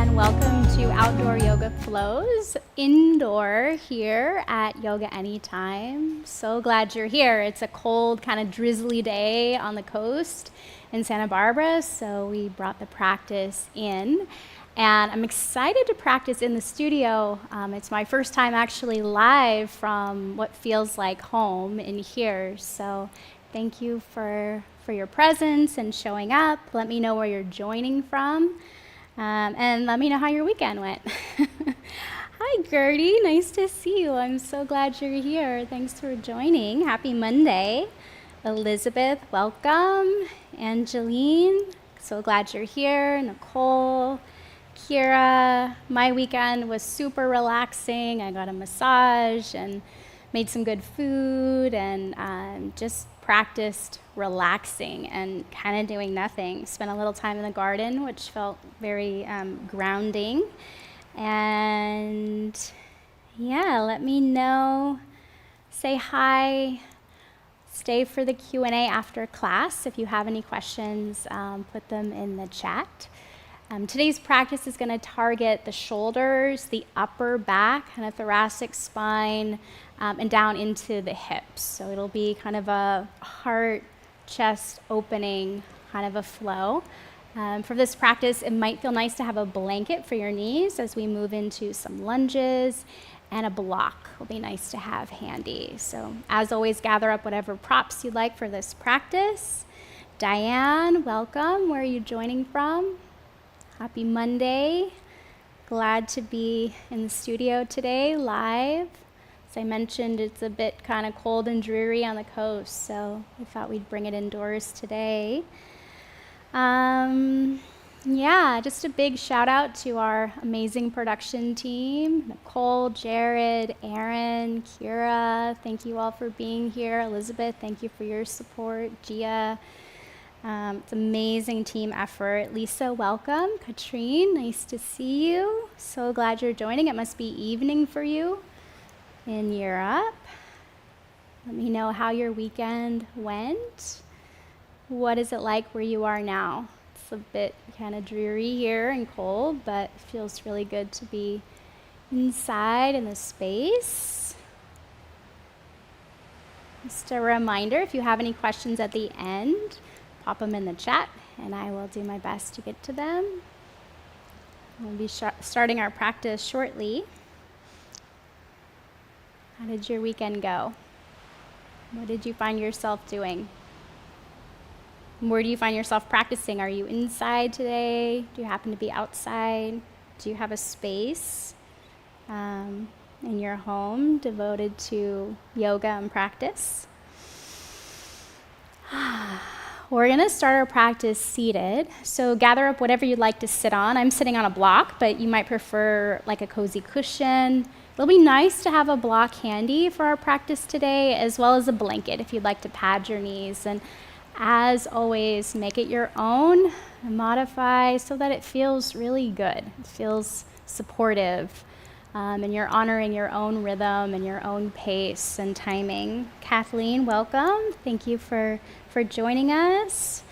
and welcome to Outdoor Yoga Flows, indoor here at Yoga Anytime. So glad you're here. It's a cold, kind of drizzly day on the coast in Santa Barbara, so we brought the practice in. And I'm excited to practice in the studio. It's my first time actually live from what feels like home in here. So thank you for your presence and showing up. Let me know where you're joining from. And let me know how your weekend went. Hi, Gertie. Nice to see you. I'm so glad you're here. Thanks for joining. Happy Monday. Elizabeth, welcome. Angeline, so glad you're here. Nicole, Kira. My weekend was super relaxing. I got a massage and made some good food and just practiced relaxing and kind of doing nothing. Spent a little time in the garden, which felt very grounding. And yeah, let me know. Say hi. Stay for the Q&A after class. If you have any questions, put them in the chat. Today's practice is going to target the shoulders, the upper back, kind of thoracic spine, and down into the hips. So it'll be kind of a heart, chest opening kind of a flow. For this practice, it might feel nice to have a blanket for your knees as we move into some lunges, and a block will be nice to have handy. So as always, gather up whatever props you'd like for this practice. Diane, welcome. Where are you joining from? Happy Monday. Glad to be in the studio today, live. As I mentioned, it's a bit kind of cold and dreary on the coast, so we thought we'd bring it indoors today. Yeah, just a big shout out to our amazing production team, Nicole, Jared, Aaron, Kira, thank you all for being here. Elizabeth, thank you for your support. Gia, it's an amazing team effort. Lisa, welcome. Katrine, nice to see you. So glad you're joining. It must be evening for you in Europe. Let me know how your weekend went. What is it like where you are now? It's a bit kind of dreary here and cold, but it feels really good to be inside in the space. Just a reminder, if you have any questions at the end, pop them in the chat, and I will do my best to get to them. We'll be starting our practice shortly. How did your weekend go? What did you find yourself doing? Where do you find yourself practicing? Are you inside today? Do you happen to be outside? Do you have a space in your home devoted to yoga and practice? We're going to start our practice seated. So gather up whatever you'd like to sit on. I'm sitting on a block, but you might prefer like a cozy cushion. It'll be nice to have a block handy for our practice today, as well as a blanket if you'd like to pad your knees. And as always, make it your own and modify so that it feels really good. It feels supportive, and you're honoring your own rhythm and your own pace and timing. Kathleen, welcome. Thank you for joining us.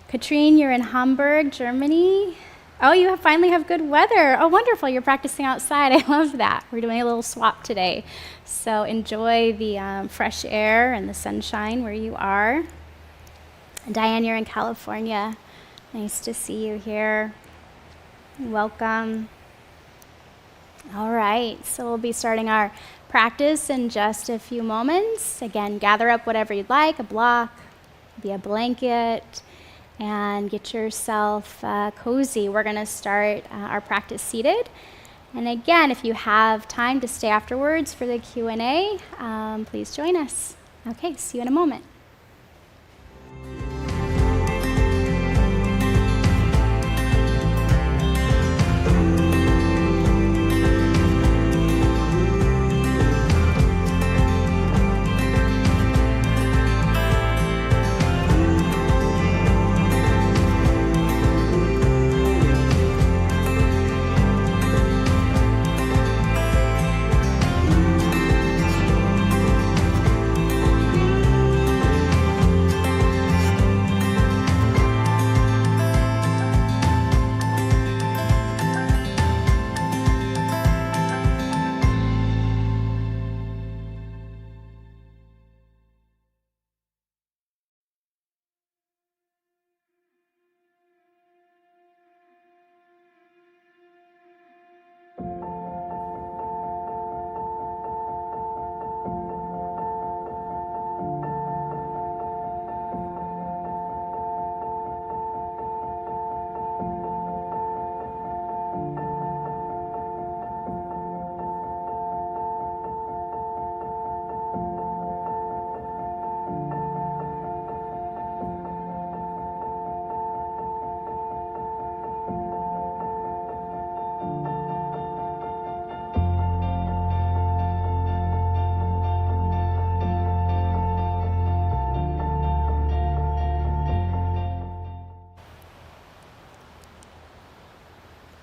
Katrine, you're in Hamburg, Germany. Oh, you finally have good weather. Oh, wonderful. You're practicing outside. I love that. We're doing a little swap today. So enjoy the fresh air and the sunshine where you are. Diane, you're in California. Nice to see you here. Welcome. All right, so we'll be starting our practice in just a few moments. Again, gather up whatever you'd like, a block, maybe a blanket, and get yourself cozy. We're going to start our practice seated. And again, if you have time to stay afterwards for the Q&A, please join us. Okay, see you in a moment.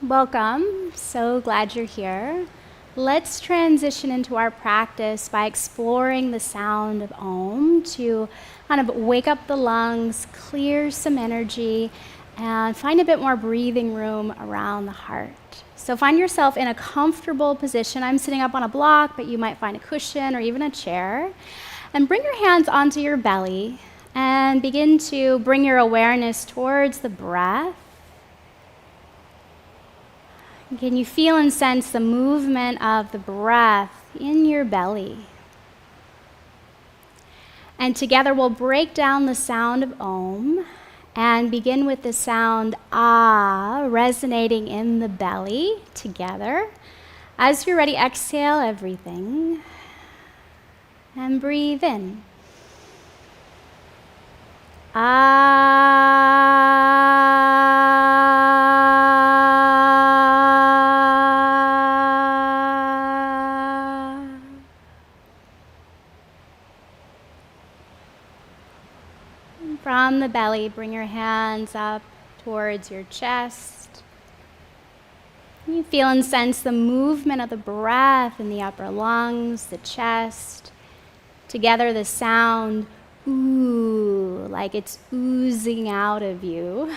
Welcome. So glad you're here. Let's transition into our practice by exploring the sound of Om to kind of wake up the lungs, clear some energy, and find a bit more breathing room around the heart. So find yourself in a comfortable position. I'm sitting up on a block, but you might find a cushion or even a chair. And bring your hands onto your belly and begin to bring your awareness towards the breath. Can you feel and sense the movement of the breath in your belly? And together we'll break down the sound of Om and begin with the sound Ah resonating in the belly together. As you're ready, exhale everything and breathe in. From the belly, bring your hands up towards your chest. You feel and sense the movement of the breath in the upper lungs, the chest. Together, the sound, ooh, like it's oozing out of you.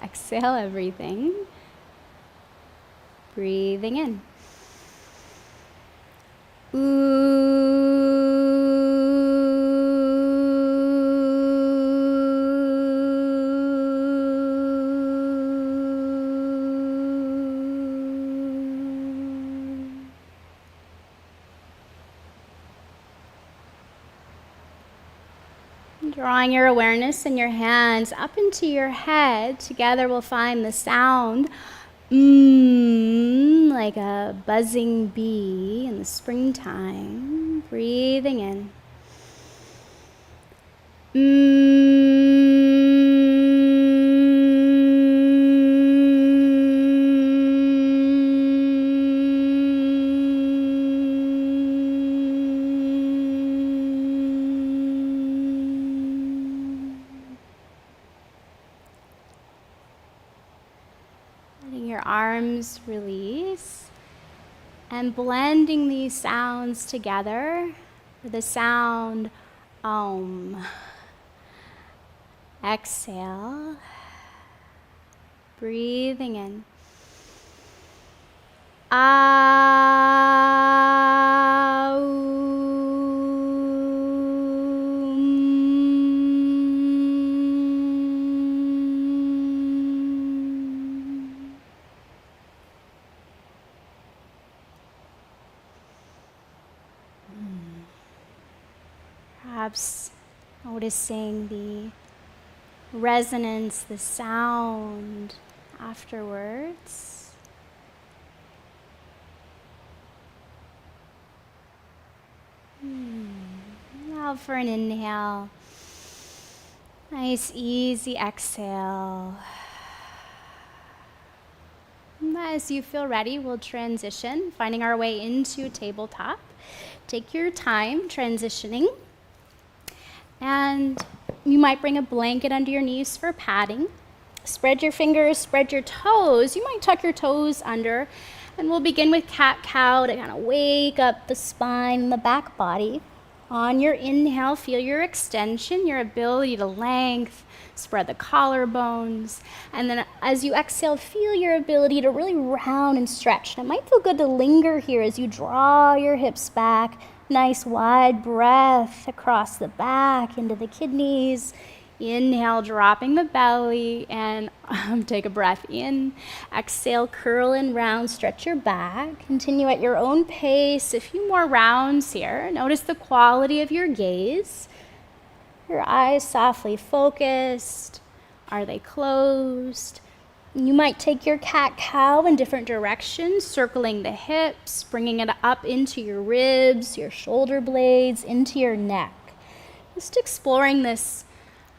Exhale everything. Breathing in. Ooh. Drawing your awareness and your hands up into your head. Together we'll find the sound, like a buzzing bee in the springtime. Breathing in. Arms release and blending these sounds together with the sound Om. Exhale, breathing in. Perhaps noticing the resonance, the sound afterwards. Now for an inhale. Nice, easy exhale. As you feel ready, we'll transition, finding our way into tabletop. Take your time transitioning. And you might bring a blanket under your knees for padding. Spread your fingers, spread your toes. You might tuck your toes under. And we'll begin with cat-cow to kind of wake up the spine and the back body. On your inhale, feel your extension, your ability to length, spread the collarbones. And then as you exhale, feel your ability to really round and stretch. And it might feel good to linger here as you draw your hips back. Nice wide breath across the back into the kidneys. Inhale, dropping the belly, and take a breath in. Exhale, curl and round, stretch your back. Continue at your own pace. A few more rounds here. Notice the quality of your gaze. Your eyes softly focused. Are they closed? You might take your cat-cow in different directions, circling the hips, bringing it up into your ribs, your shoulder blades, into your neck. Just exploring this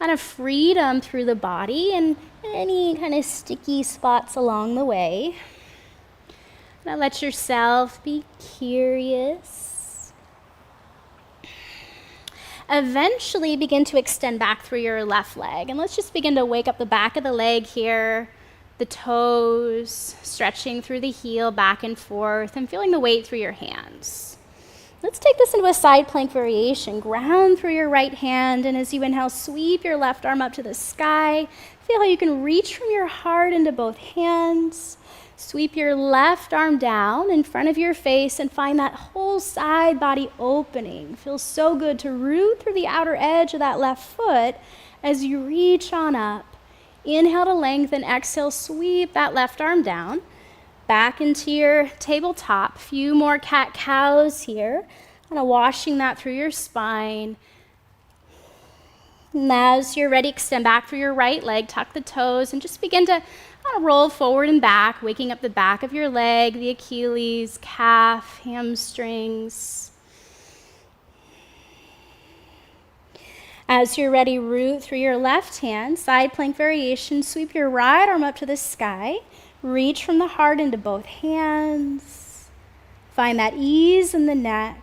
kind of freedom through the body and any kind of sticky spots along the way. Now let yourself be curious. Eventually begin to extend back through your left leg. And let's just begin to wake up the back of the leg here. the toes, stretching through the heel back and forth, and feeling the weight through your hands. Let's take this into a side plank variation. Ground through your right hand, and as you inhale, sweep your left arm up to the sky. Feel how you can reach from your heart into both hands. Sweep your left arm down in front of your face and find that whole side body opening. Feels so good to root through the outer edge of that left foot as you reach on up. Inhale to lengthen, exhale, sweep that left arm down. Back into your tabletop. Few more cat-cows here. Kind of washing that through your spine. And as you're ready, extend back through your right leg, tuck the toes, and just begin to kind of roll forward and back, waking up the back of your leg, the Achilles, calf, hamstrings. As you're ready, root through your left hand, side plank variation, sweep your right arm up to the sky. Reach from the heart into both hands. Find that ease in the neck.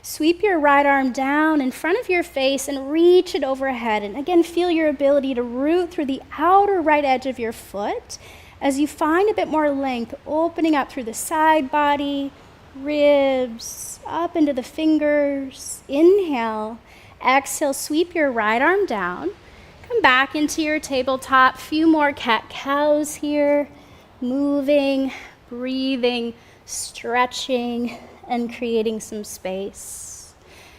Sweep your right arm down in front of your face and reach it overhead. And again, feel your ability to root through the outer right edge of your foot as you find a bit more length, opening up through the side body, ribs, up into the fingers. Inhale. Exhale, sweep your right arm down. Come back into your tabletop. Few more cat-cows here. Moving, breathing, stretching, and creating some space.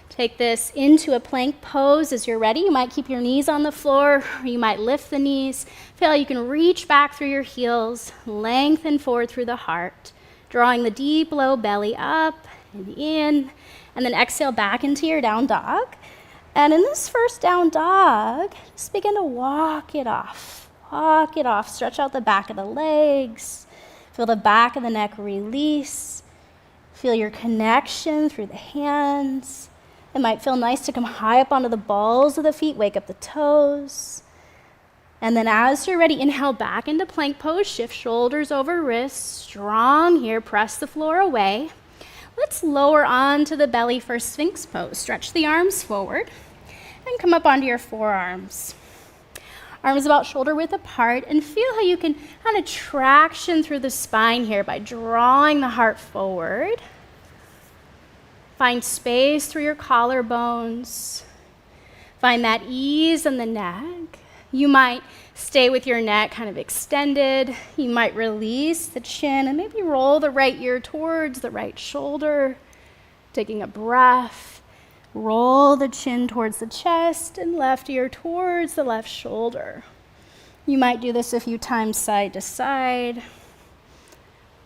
Take this into a plank pose as you're ready. You might keep your knees on the floor, or you might lift the knees. Feel like you can reach back through your heels, lengthen forward through the heart, drawing the deep low belly up and in, and then exhale back into your down dog. And in this first down dog, just begin to walk it off. Walk it off. Stretch out the back of the legs. Feel the back of the neck release. Feel your connection through the hands. It might feel nice to come high up onto the balls of the feet. Wake up the toes. And then as you're ready, inhale back into plank pose. Shift shoulders over wrists. Strong here. Press the floor away. Let's lower onto the belly for Sphinx pose. Stretch the arms forward and come up onto your forearms. Arms about shoulder width apart, and feel how you can kind of traction through the spine here by drawing the heart forward. Find space through your collarbones. Find that ease in the neck. You might stay with your neck kind of extended. You might release the chin and maybe roll the right ear towards the right shoulder. Taking a breath. Roll the chin towards the chest and left ear towards the left shoulder. You might do this a few times side to side.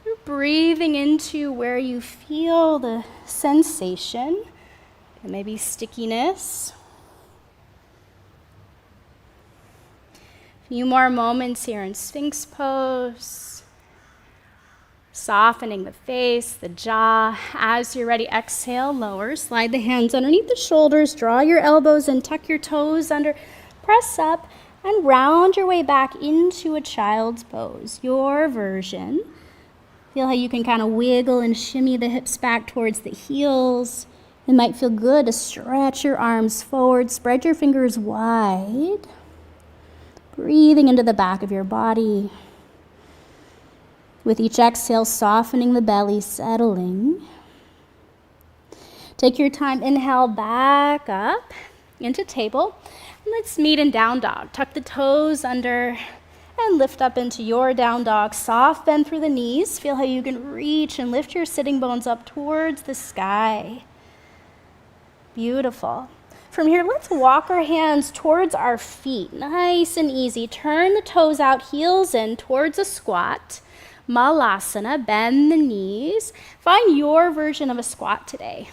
You're breathing into where you feel the sensation and maybe stickiness. A few more moments here in Sphinx pose. Softening the face, the jaw. As you're ready, exhale, lower. Slide the hands underneath the shoulders. Draw your elbows and tuck your toes under. Press up and round your way back into a child's pose, your version. Feel how you can kind of wiggle and shimmy the hips back towards the heels. It might feel good to stretch your arms forward. Spread your fingers wide. Breathing into the back of your body. With each exhale, softening the belly, settling. Take your time, inhale back up into table. And let's meet in down dog. Tuck the toes under and lift up into your down dog. Soft bend through the knees. Feel how you can reach and lift your sitting bones up towards the sky. Beautiful. From here, let's walk our hands towards our feet. Nice and easy. Turn the toes out, heels in towards a squat. Malasana, bend the knees. Find your version of a squat today.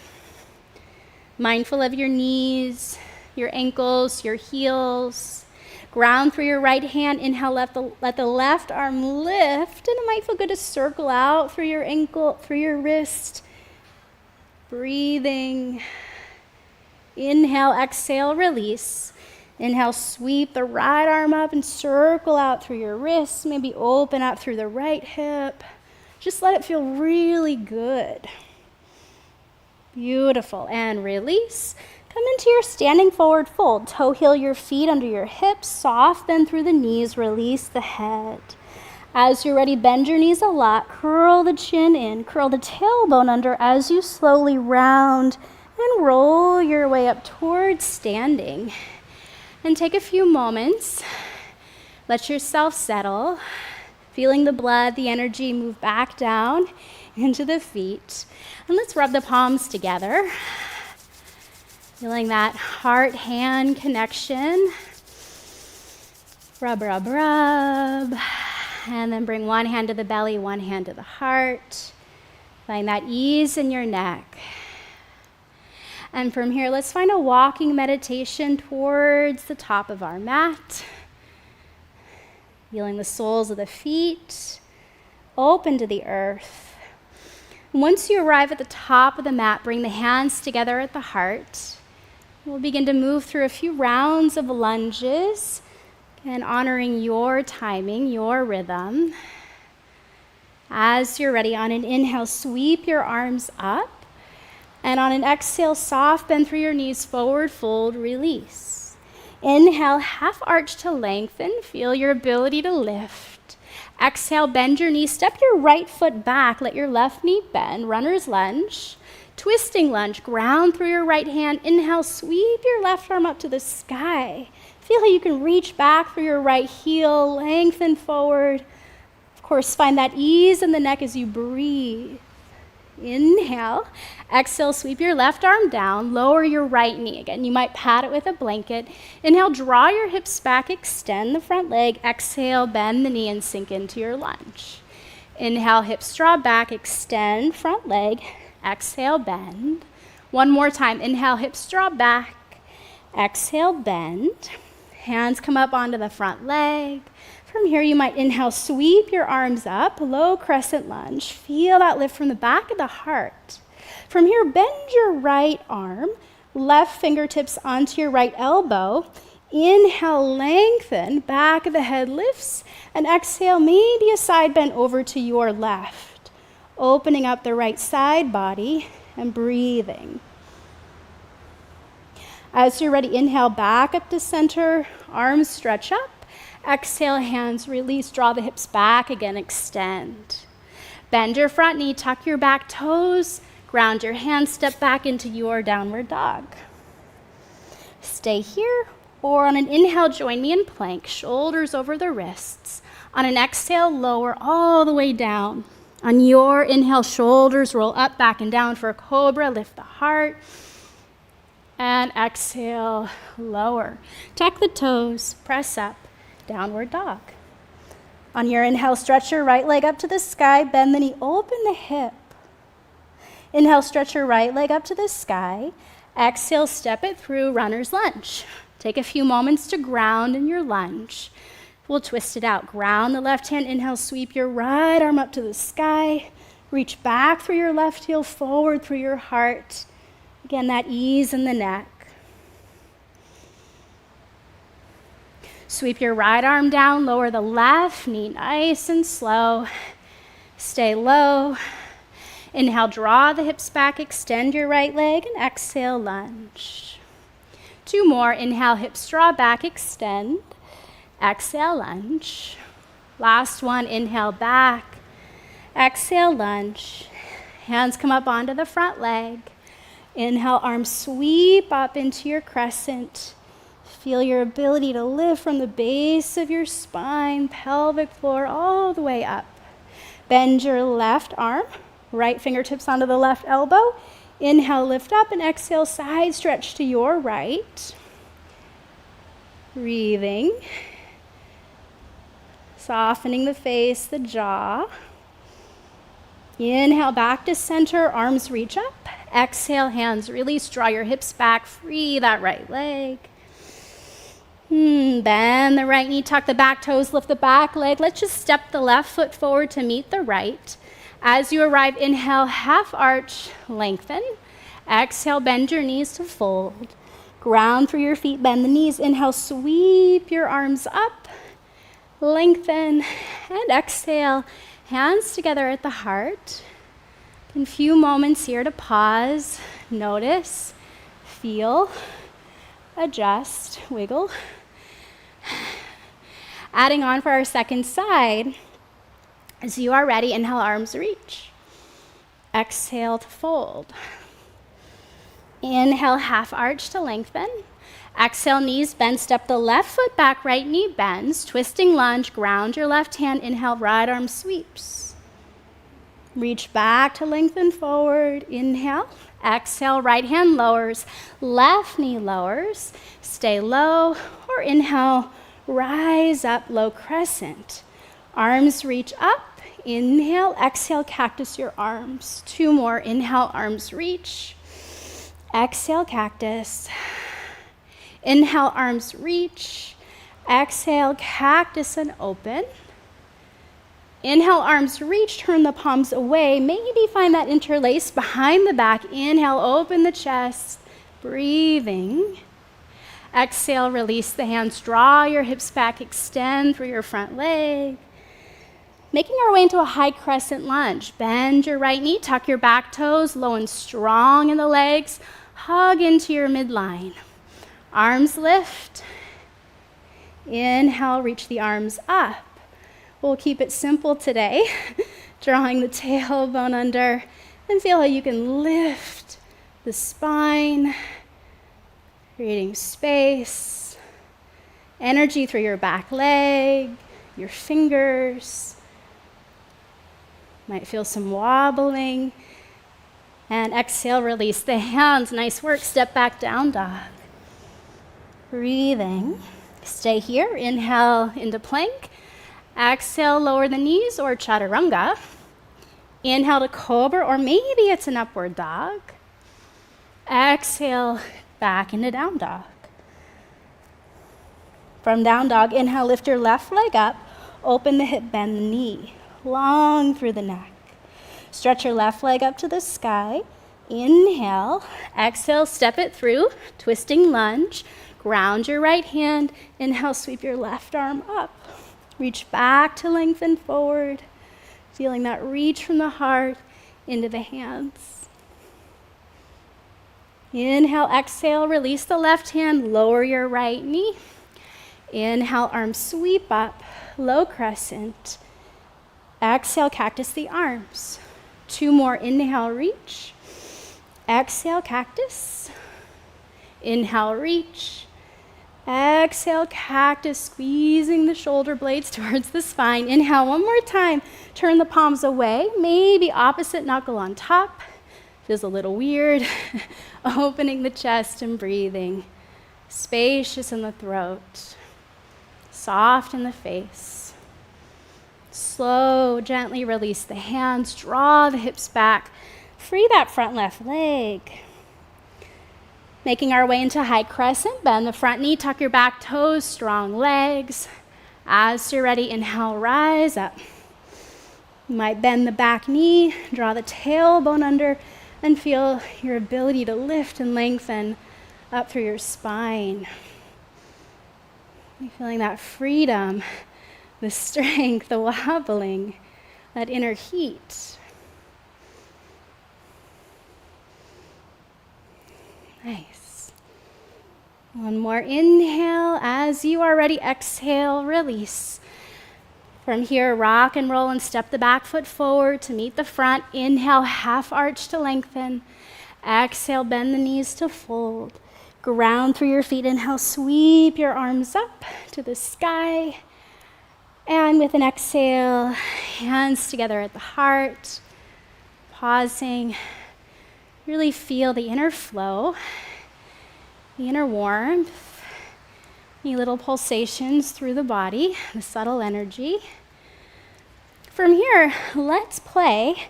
Mindful of your knees, your ankles, your heels. Ground through your right hand. Inhale, let the left arm lift, and it might feel good to circle out through your ankle, through your wrist. Breathing. Inhale, exhale, release. Inhale, sweep the right arm up and circle out through your wrists. Maybe open up through the right hip. Just let it feel really good. Beautiful. And release. Come into your standing forward fold. Toe heel your feet under your hips. Soft bend through the knees. Release the head. As you're ready, bend your knees a lot, curl the chin in, curl the tailbone under as you slowly round and roll your way up towards standing. And take a few moments, let yourself settle, feeling the blood, the energy move back down into the feet. And let's rub the palms together, feeling that heart-hand connection. Rub, rub, rub. And then bring one hand to the belly, one hand to the heart. Find that ease in your neck. And from here, let's find a walking meditation towards the top of our mat. Feeling the soles of the feet open to the earth. Once you arrive at the top of the mat, bring the hands together at the heart. We'll begin to move through a few rounds of lunges and honoring your timing, your rhythm. As you're ready, on an inhale, sweep your arms up. And on an exhale, soft bend through your knees, forward fold, release. Inhale, half arch to lengthen. Feel your ability to lift. Exhale, bend your knees, step your right foot back, let your left knee bend, runner's lunge. Twisting lunge, ground through your right hand. Inhale, sweep your left arm up to the sky. Feel how you can reach back through your right heel, lengthen forward. Of course, find that ease in the neck as you breathe. Inhale, exhale, sweep your left arm down, lower your right knee. Again, you might pat it with a blanket. Inhale, draw your hips back, extend the front leg. Exhale, bend the knee and sink into your lunge. Inhale, hips draw back, extend front leg. Exhale, bend. One more time. Inhale, hips draw back. Exhale, bend. Hands come up onto the front leg. From here, you might inhale, sweep your arms up, low crescent lunge. Feel that lift from the back of the heart. From here, bend your right arm, left fingertips onto your right elbow. Inhale, lengthen, back of the head lifts, and exhale, maybe a side bend over to your left. Opening up the right side body and breathing. As you're ready, inhale, back up to center, arms stretch up. Exhale, hands release, draw the hips back again, extend. Bend your front knee, tuck your back toes, ground your hands, step back into your downward dog. Stay here, or on an inhale, join me in plank, shoulders over the wrists. On an exhale, lower all the way down. On your inhale, shoulders roll up, back and down for a cobra, lift the heart. And exhale, lower. Tuck the toes, press up. Downward dog. On your inhale, stretch your right leg up to the sky, bend the knee, open the hip. Inhale, stretch your right leg up to the sky. Exhale, step it through, runner's lunge. Take a few moments to ground in your lunge. We'll twist it out. Ground the left hand, inhale, sweep your right arm up to the sky. Reach back through your left heel, forward through your heart. Again, that ease in the neck. Sweep your right arm down, lower the left knee nice and slow. Stay low. Inhale, draw the hips back, extend your right leg, and exhale, lunge. Two more. Inhale, hips draw back, extend. Exhale, lunge. Last one. Inhale, back. Exhale, lunge. Hands come up onto the front leg. Inhale, arms sweep up into your crescent. Feel your ability to lift from the base of your spine, pelvic floor, all the way up. Bend your left arm, right fingertips onto the left elbow. Inhale, lift up, and exhale, side stretch to your right. Breathing. Softening the face, the jaw. Inhale, back to center, arms reach up. Exhale, hands release, draw your hips back, free that right leg. Bend the right knee, tuck the back toes, lift the back leg. Let's just step the left foot forward to meet the right. As you arrive, inhale, half arch, lengthen. Exhale, bend your knees to fold. Ground through your feet, bend the knees. Inhale, sweep your arms up, lengthen, and exhale, hands together at the heart. A few moments here to pause, notice, feel, adjust, wiggle. Adding on for our second side, As you are ready, inhale, arms reach. Exhale to fold. Inhale, half arch to lengthen. Exhale, knees bend, step the left foot back, right knee bends. Twisting lunge, ground your left hand. Inhale, right arm sweeps. Reach back to lengthen forward. Inhale. Exhale, right hand lowers, left knee lowers. Stay low, or inhale, rise up, low crescent. Arms reach up. Inhale, exhale, cactus your arms. 2 more. Inhale, arms reach. Exhale, cactus. Inhale, arms reach. Exhale, cactus and open. Inhale, arms reach, turn the palms away. Maybe find that interlace behind the back. Inhale, open the chest, breathing. Exhale, release the hands, draw your hips back, extend through your front leg. Making our way into a high crescent lunge. Bend your right knee, tuck your back toes, low and strong in the legs. Hug into your midline. Arms lift. Inhale, reach the arms up. We'll keep it simple today, drawing the tailbone under, and feel how you can lift the spine, creating space, energy through your back leg, your fingers. Might feel some wobbling. And exhale, release the hands. Nice work. Step back, down dog. Breathing. Stay here. Inhale into plank. Exhale, lower the knees or chaturanga. Inhale to cobra, or maybe it's an upward dog. Exhale, back into down dog. From down dog, inhale, lift your left leg up, open the hip, bend the knee, long through the neck. Stretch your left leg up to the sky. Inhale, exhale, step it through, twisting lunge. Ground your right hand. Inhale, sweep your left arm up. Reach back to lengthen forward, feeling that reach from the heart into the hands. Inhale, exhale, release the left hand, lower your right knee. Inhale, arms sweep up, low crescent. Exhale, cactus the arms. 2 more, inhale, reach. Exhale, cactus. Inhale, reach. Exhale, cactus, squeezing the shoulder blades towards the spine. Inhale, 1 more time. Turn the palms away, maybe opposite knuckle on top. Feels a little weird. Opening the chest and breathing. Spacious in the throat. Soft in the face. Slow, gently release the hands. Draw the hips back. Free that front left leg. Making our way into high crescent, bend the front knee, tuck your back toes, strong legs. As you're ready, inhale, rise up. You might bend the back knee, draw the tailbone under, and feel your ability to lift and lengthen up through your spine. You're feeling that freedom, the strength, the wobbling, that inner heat. Nice. 1 more inhale. As you are ready, exhale, release. From here, rock and roll and step the back foot forward to meet the front. Inhale, half arch to lengthen. Exhale, bend the knees to fold. Ground through your feet. Inhale, sweep your arms up to the sky. And with an exhale, hands together at the heart. Pausing. Really feel the inner flow, the inner warmth, any little pulsations through the body, the subtle energy. From here, let's play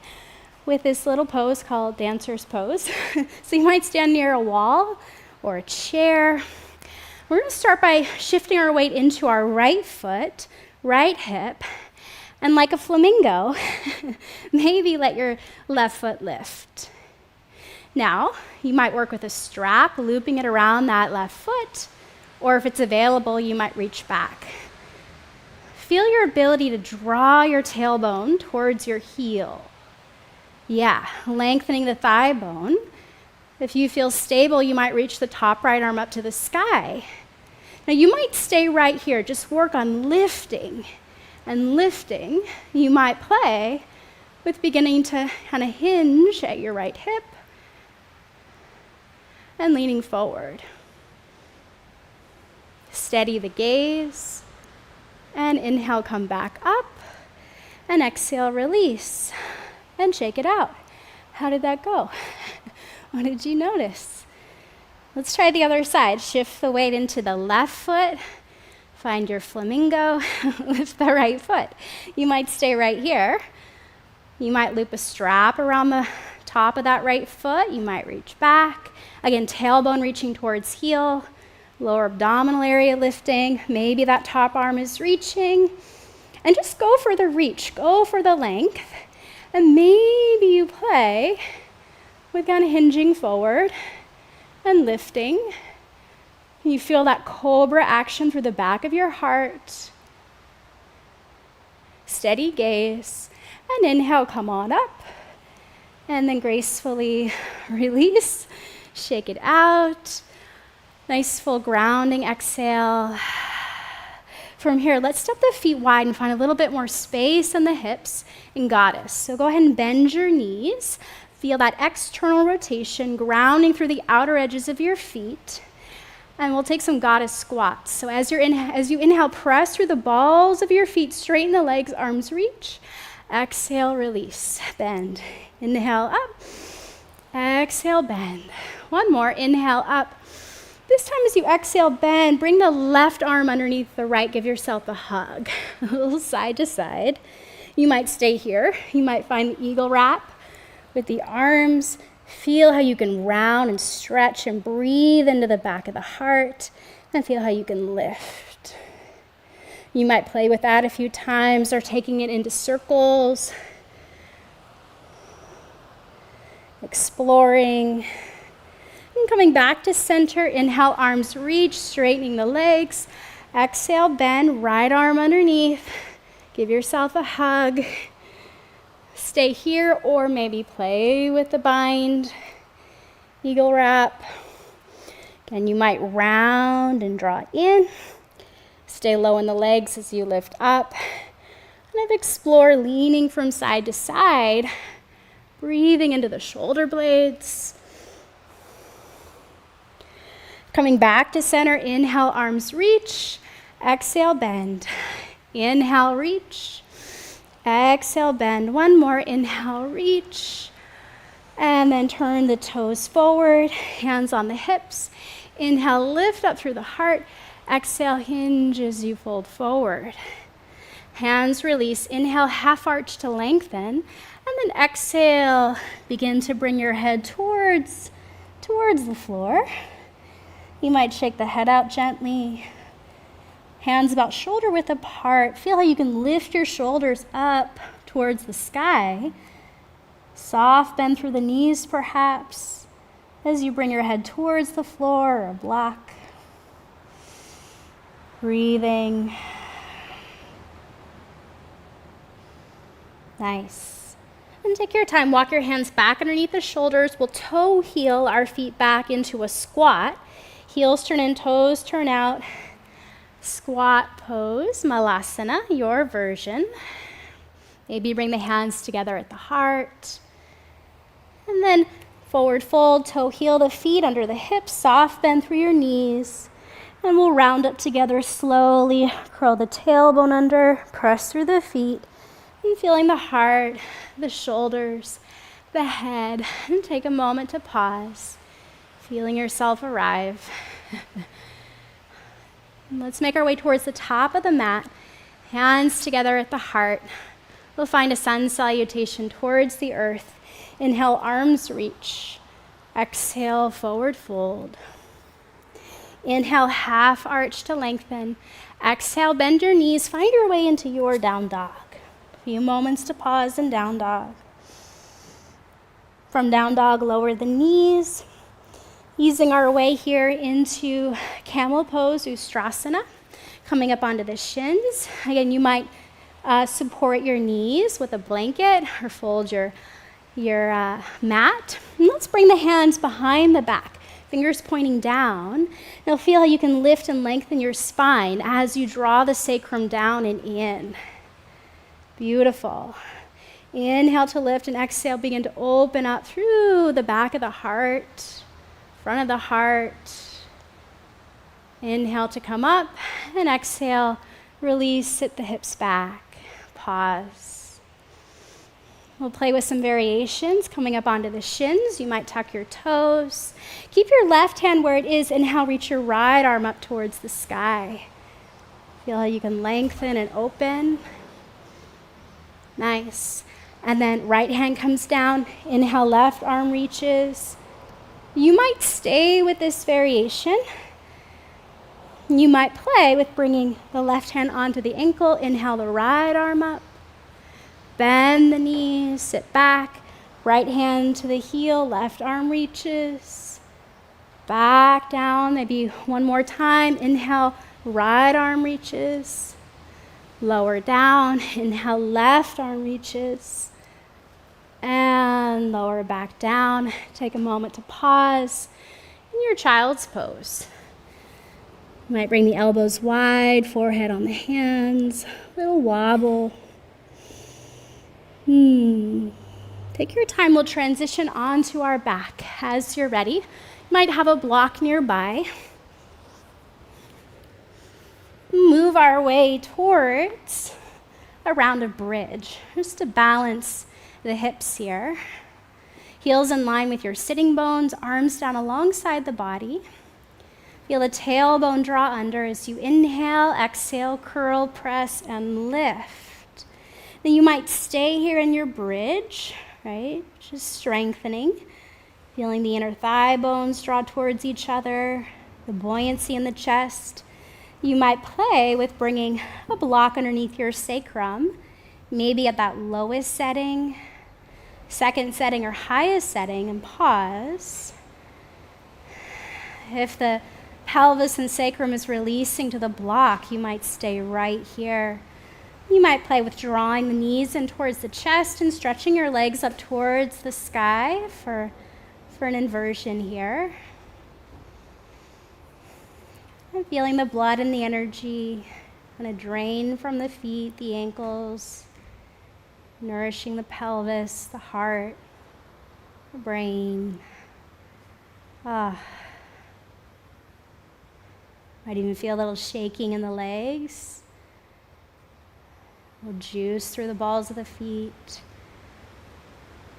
with this little pose called dancer's pose. So you might stand near a wall or a chair. We're going to start by shifting our weight into our right foot, right hip, and like a flamingo, maybe let your left foot lift. Now, you might work with a strap, looping it around that left foot, or if it's available, you might reach back. Feel your ability to draw your tailbone towards your heel. Yeah, lengthening the thigh bone. If you feel stable, you might reach the top right arm up to the sky. Now, you might stay right here, just work on lifting and lifting. You might play with beginning to kind of hinge at your right hip and leaning forward. Steady the gaze, and inhale, come back up, and exhale, release, and shake it out. How did that go? What did you notice? Let's try the other side. Shift the weight into the left foot, find your flamingo, lift the right foot. You might stay right here. You might loop a strap around the top of that right foot. You might reach back. Again, tailbone reaching towards heel, lower abdominal area lifting. Maybe that top arm is reaching. And just go for the reach, go for the length. And maybe you play with kind of hinging forward and lifting. You feel that cobra action through the back of your heart. Steady gaze. And inhale, come on up. And then gracefully release. Shake it out. Nice full grounding exhale. From here, let's step the feet wide and find a little bit more space in the hips in goddess. So go ahead and bend your knees. Feel that external rotation, grounding through the outer edges of your feet. And we'll take some goddess squats. So as you inhale, press through the balls of your feet, straighten the legs, arms reach. Exhale, release, bend. Inhale, up. Exhale, bend. One more, inhale, up. This time as you exhale, bend, bring the left arm underneath the right. Give yourself a hug, a little side to side. You might stay here. You might find the eagle wrap with the arms. Feel how you can round and stretch and breathe into the back of the heart, and feel how you can lift. You might play with that a few times or taking it into circles, exploring. And coming back to center, inhale, arms reach, straightening the legs. Exhale, bend, right arm underneath. Give yourself a hug. Stay here or maybe play with the bind. Eagle wrap. Again, you might round and draw in. Stay low in the legs as you lift up. Kind of explore leaning from side to side. Breathing into the shoulder blades. Coming back to center, inhale, arms reach. Exhale, bend. Inhale, reach. Exhale, bend. One more, inhale, reach. And then turn the toes forward, hands on the hips. Inhale, lift up through the heart. Exhale, hinge as you fold forward. Hands release. Inhale, half arch to lengthen. And then exhale, begin to bring your head towards the floor. You might shake the head out gently. Hands about shoulder width apart. Feel how you can lift your shoulders up towards the sky. Soft bend through the knees, perhaps, as you bring your head towards the floor or a block. Breathing. Nice. And take your time. Walk your hands back underneath the shoulders. We'll toe heel our feet back into a squat. Heels turn in, toes turn out. Squat pose, malasana, your version. Maybe bring the hands together at the heart. And then forward fold, toe heel the feet under the hips, soft bend through your knees. And we'll round up together slowly. Curl the tailbone under, press through the feet. And feeling the heart, the shoulders, the head. And take a moment to pause. Feeling yourself arrive. Let's make our way towards the top of the mat. Hands together at the heart. We'll find a sun salutation towards the earth. Inhale, arms reach. Exhale, forward fold. Inhale, half arch to lengthen. Exhale, bend your knees. Find your way into your down dog. A few moments to pause in down dog. From down dog, lower the knees. Easing our way here into camel pose, ustrasana. Coming up onto the shins. Again, you might support your knees with a blanket or fold your mat. And let's bring the hands behind the back, fingers pointing down. Now feel how you can lift and lengthen your spine as you draw the sacrum down and in. Beautiful. Inhale to lift, and exhale, begin to open up through the back of the heart, front of the heart. Inhale to come up, and exhale, release, sit the hips back. Pause. We'll play with some variations coming up onto the shins. You might tuck your toes. Keep your left hand where it is. Inhale, reach your right arm up towards the sky. Feel how you can lengthen and open. Nice. And then right hand comes down. Inhale, left arm reaches. You might stay with this variation. You might play with bringing the left hand onto the ankle. Inhale, the right arm up. Bend the knees, sit back. Right hand to the heel, left arm reaches. Back down, maybe one more time. Inhale, right arm reaches. Lower down. Inhale, left arm reaches. And lower back down. Take a moment to pause in your child's pose. You might bring the elbows wide, forehead on the hands, a little wobble. Take your time. We'll transition onto our back as you're ready. You might have a block nearby. Move our way towards a rounded bridge, just to balance the hips here. Heels in line with your sitting bones, arms down alongside the body. Feel the tailbone draw under as you inhale, exhale, curl, press, and lift. Then you might stay here in your bridge, right? Just strengthening. Feeling the inner thigh bones draw towards each other, the buoyancy in the chest. You might play with bringing a block underneath your sacrum, maybe at that lowest setting, second setting, or highest setting, and pause. If the pelvis and sacrum is releasing to the block, you might stay right here. You might play with drawing the knees in towards the chest and stretching your legs up towards the sky for an inversion here. And feeling the blood and the energy kind of drain from the feet, the ankles, nourishing the pelvis, the heart, the brain. Might even feel a little shaking in the legs. A little juice through the balls of the feet.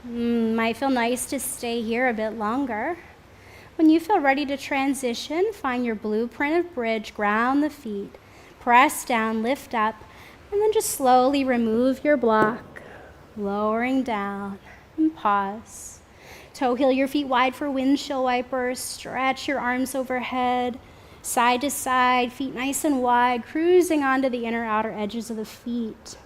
Might feel nice to stay here a bit longer. When you feel ready to transition, find your blueprint of bridge, ground the feet, press down, lift up, and then just slowly remove your block, lowering down, and pause. Toe heel your feet wide for windshield wipers, stretch your arms overhead, side to side, feet nice and wide, cruising onto the inner outer edges of the feet.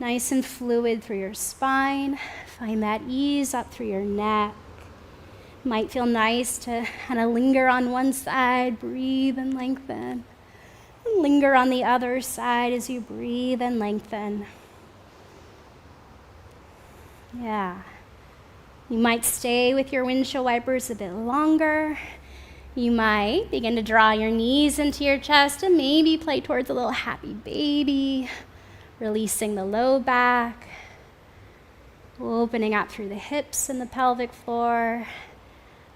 Nice and fluid through your spine. Find that ease up through your neck. Might feel nice to kind of linger on one side, breathe and lengthen. And linger on the other side as you breathe and lengthen. Yeah. You might stay with your windshield wipers a bit longer. You might begin to draw your knees into your chest and maybe play towards a little happy baby, releasing the low back, opening up through the hips and the pelvic floor,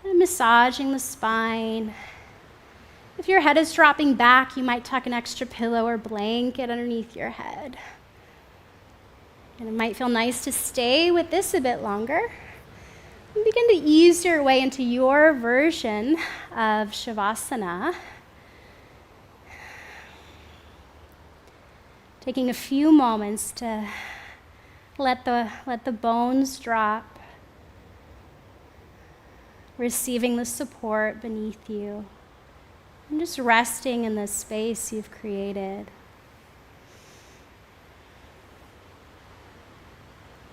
and massaging the spine. If your head is dropping back, you might tuck an extra pillow or blanket underneath your head. And it might feel nice to stay with this a bit longer. And begin to ease your way into your version of Shavasana. Taking a few moments to let the bones drop, receiving the support beneath you, and just resting in the space you've created.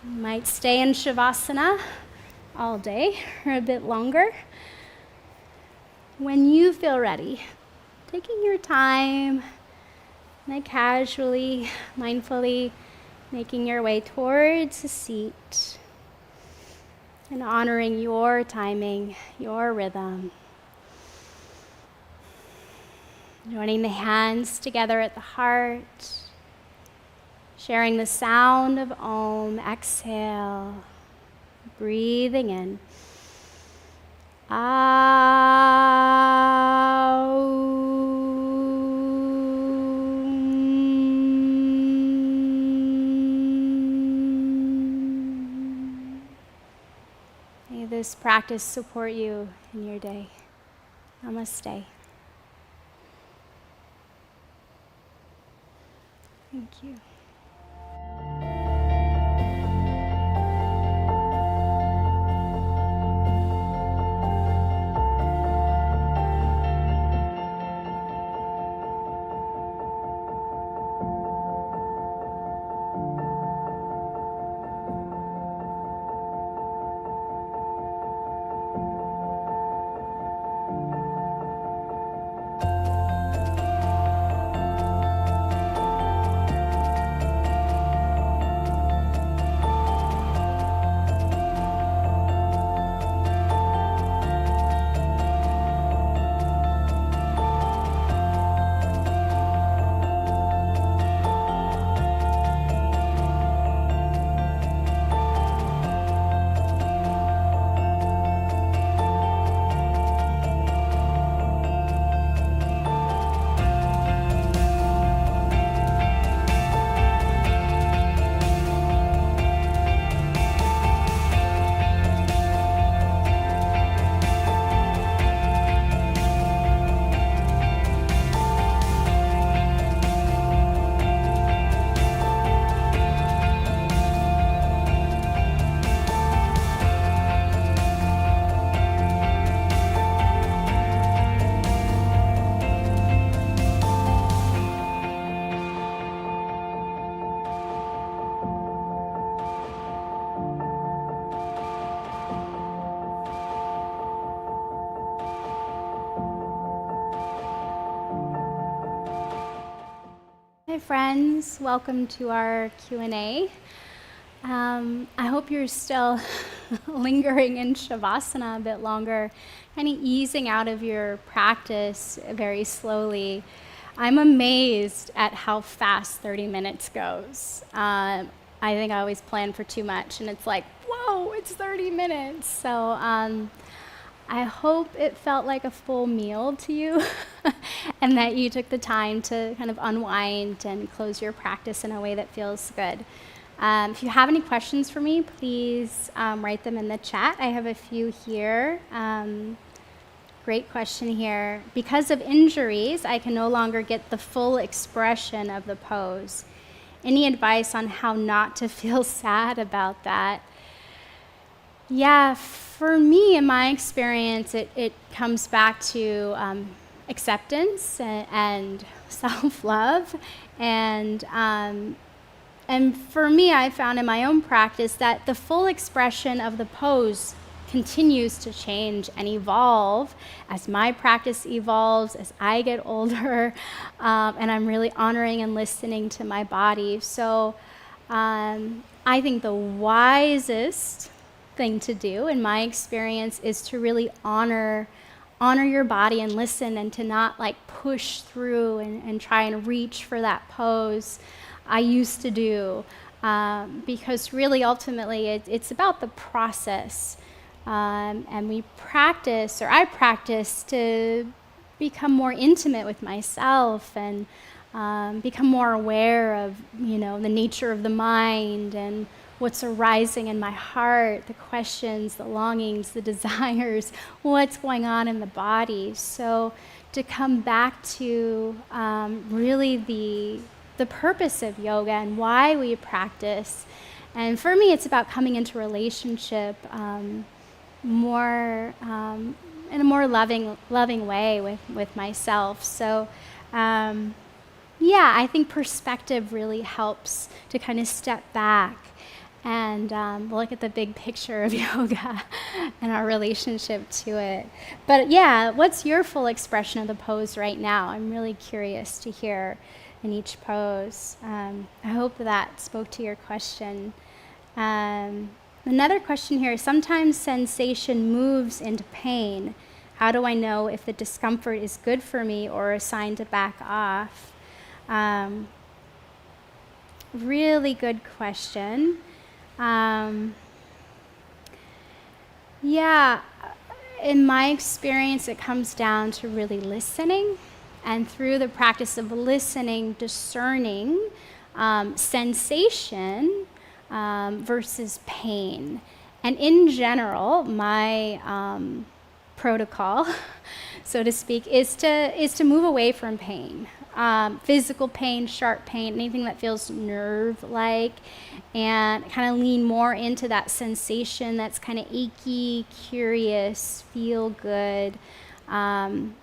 You might stay in Shavasana all day or a bit longer. When you feel ready, taking your time, and casually, mindfully making your way towards a seat and honoring your timing, your rhythm. Joining the hands together at the heart, Sharing the sound of Om. Exhale. Breathing in. May this practice support you in your day. Namaste. Thank you. Hi friends, welcome to our Q&A. I hope you're still lingering in Shavasana a bit longer, kind of easing out of your practice very slowly. I'm amazed at how fast 30 minutes goes. I think I always plan for too much, and it's like, whoa, it's 30 minutes. So I hope it felt like a full meal to you and that you took the time to kind of unwind and close your practice in a way that feels good. If you have any questions for me, please write them in the chat. I have a few here. Great question here. Because of injuries, I can no longer get the full expression of the pose. Any advice on how not to feel sad about that? Yeah, for me, in my experience, it comes back to acceptance and self-love. And for me, I found in my own practice that the full expression of the pose continues to change and evolve as my practice evolves, as I get older, and I'm really honoring and listening to my body. So I think the wisest thing to do, in my experience, is to really honor your body and listen, and to not like push through and try and reach for that pose. I used to do, because really ultimately it's about the process. And we practice, or I practice, to become more intimate with myself and become more aware of, the nature of the mind and what's arising in my heart, the questions, the longings, the desires, what's going on in the body. So to come back to really the purpose of yoga and why we practice. And for me, it's about coming into relationship more in a more loving way with myself. So I think perspective really helps to kind of step back and look at the big picture of yoga and our relationship to it. But yeah, what's your full expression of the pose right now? I'm really curious to hear in each pose. I hope that spoke to your question. Another question here, sometimes sensation moves into pain. How do I know if the discomfort is good for me or a sign to back off? really good question. Yeah, in my experience, it comes down to really listening, and through the practice of listening, discerning sensation versus pain. And in general, my protocol, so to speak, is to move away from pain. Physical pain, sharp pain, anything that feels nerve-like, and kind of lean more into that sensation that's kind of achy, curious, feel good. And,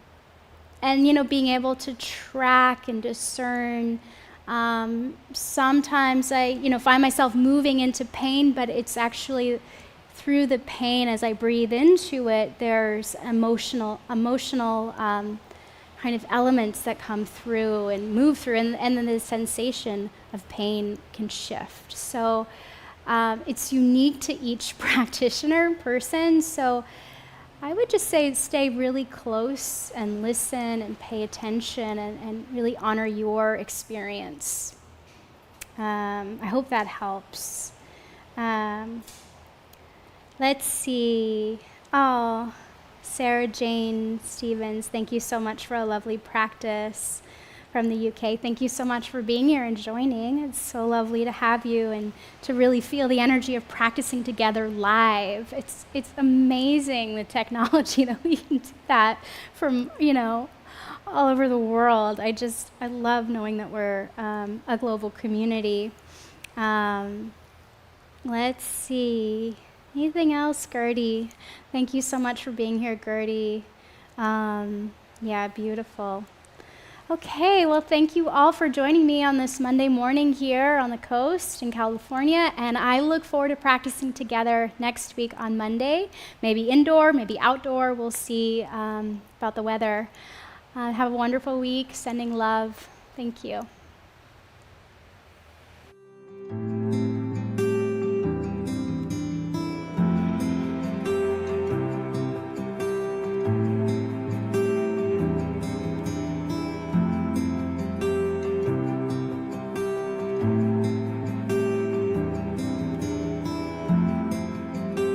being able to track and discern. Sometimes I, find myself moving into pain, but it's actually through the pain as I breathe into it, there's emotional kind of elements that come through and move through, and then the sensation of pain can shift. So it's unique to each practitioner, person. So I would just say stay really close and listen and pay attention and really honor your experience. I hope that helps. Let's see. Oh, Sarah Jane Stevens, thank you so much for a lovely practice from the UK. Thank you so much for being here and joining. It's so lovely to have you and to really feel the energy of practicing together live. It's amazing, the technology that we can do that from, all over the world. I love knowing that we're a global community. Let's see. Anything else, Gertie? Thank you so much for being here, Gertie. Yeah, beautiful. Okay, well, thank you all for joining me on this Monday morning here on the coast in California, and I look forward to practicing together next week on Monday, maybe indoor, maybe outdoor. We'll see about the weather. Have a wonderful week. Sending love. Thank you.